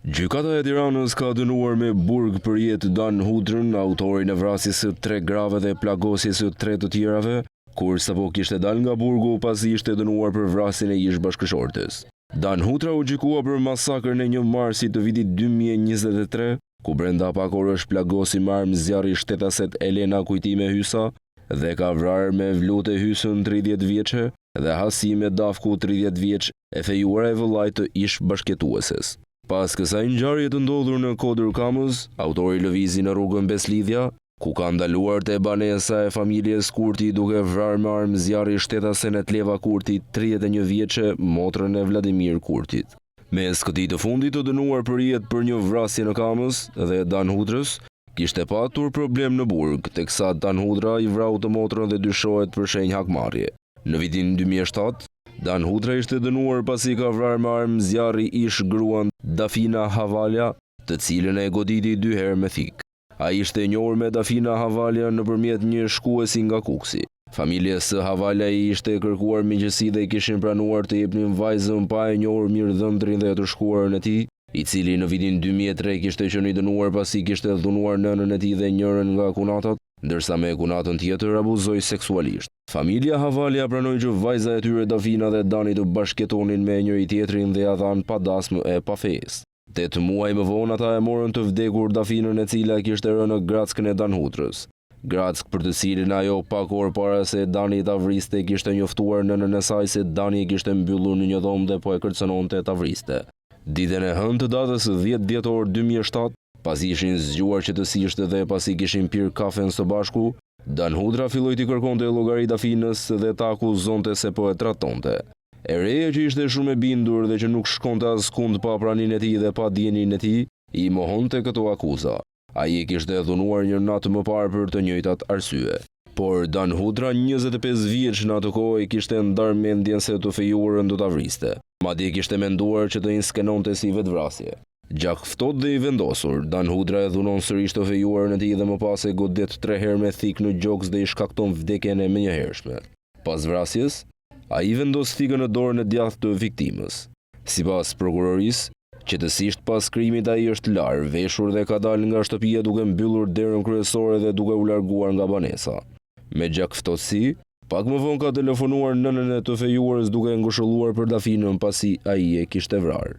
Gjykata e Tiranës ka dënuar me burg për jetë Dan Hudrën, autorin e vrasjes së 3 grave dhe plagosjes së 3 të tjerave, kur sapo kishte dalë nga burgu pasi ishte dënuar për vrasjen e ish bashkëshortes. Dan Hudra u gjykua për masakrën e 1 marsit të vitit 2023, ku brenda pak orësh plagosi me armë zjarri shtetaset Elena Kujtime Hysa dhe ka vrarë me vlute Hysën 30 vjeçe dhe Hasime Dafku 30 vjeç, e fejuar e vëllait të ish bashkëtueses. Pas kësaj ngjarje të ndodhur në Kodër Kamës, autori lëvizi në rrugën Beslidhja, ku ka ndaluar te banesa e familjes Kurti duke vrarë me armë zjarri shtetasen Etleva Kurti 31 vjeçe, motrën e Vladimir Kurtit. Mes këtij të fundit të dënuar për jetë për një vrasje në Kamës dhe Dan Hudrës, kishte patur problem në burg, teksa Dan Hudra i vrau të motrën dhe dyshohet për shenjë hakmarrje. Në vitin 2007, Dan Hudra ishte dënuar pasi ka vrarë me armë zjarri ish gruan Dafina Havalja, të cilën e goditi 2 herë me thik. Ai ishte e njohur me Dafina Havalja nëpërmjet një shkuesi nga Kuksi. Familjes së Havalja i ishte kërkuar miqësi dhe i kishin pranuar të jepnin vajzën pa e njohur mirë dhëndrin dhe të shkuarën e tij, i cili në vitin 2003 kishte qenë i dënuar pasi kishte dhunuar nënën e tij dhe njërin nga kunatat, ndërsa me kunatën tjetër abuzoi seksualisht. Familja Havalja pranoi që vajza e tyre Dafina dhe Dani të bashkëtonin me njëri tjetrin dhe ja dhanë pa dasmë e pa fesë. 8 muaj më vonë ata e morën të vdekur Dafinën, e cila kishte rënë në grackën e Dan Hudrës. Grack për të cilin ajo pak orë para se Dani ta vriste kishte njoftuar nënën e saj se Dani e kishte mbyllur në një dhomë dhe po e kërcënonte ta vriste. Ditën e hënë të datës 10 dhjetor 2007, pasi ishin zgjuar qetësisht dhe pasi kishin pirë kafen së bashku, Dan Hudra filloi t'i kërkonte llogari Dafinës dhe ta akuzonte se po e tratonte. E reja që ishte shumë e bindur dhe që nuk shkonte askund pa praninë e tij dhe pa dijenin e tij, i mohonte këto akuza. Ai e kishte dhunuar një natë më parë për të njëjtat arsye. Por Dan Hudra, 25 vjeç në atë kohë, i kishte ndarë mendjen se të fejuarën do ta vriste. Madje kishte menduar që të inskenonte si vetvrasje. Gjak ftohtë dhe i vendosur, Dan Hudra e dhunon sërish të fejuarën e tij dhe më pas e godet 3 herë me thik në gjoks dhe i shkakton vdekjen e menjëhershme. Pas vrasjes, ai vendos thikën në dorën e djathtë të viktimës. Sipas prokurorisë, qetësisht pas krimit ai është larë, veshur dhe ka dalë nga shtëpia duke mbyllur derën kryesore dhe duke u larguar nga banesa. Me gjak ftohtësi, pak më vonë ka telefonuar nënën e të fejuarës duke ngushëlluar për Dafinën pasi ai e kishte vrarë.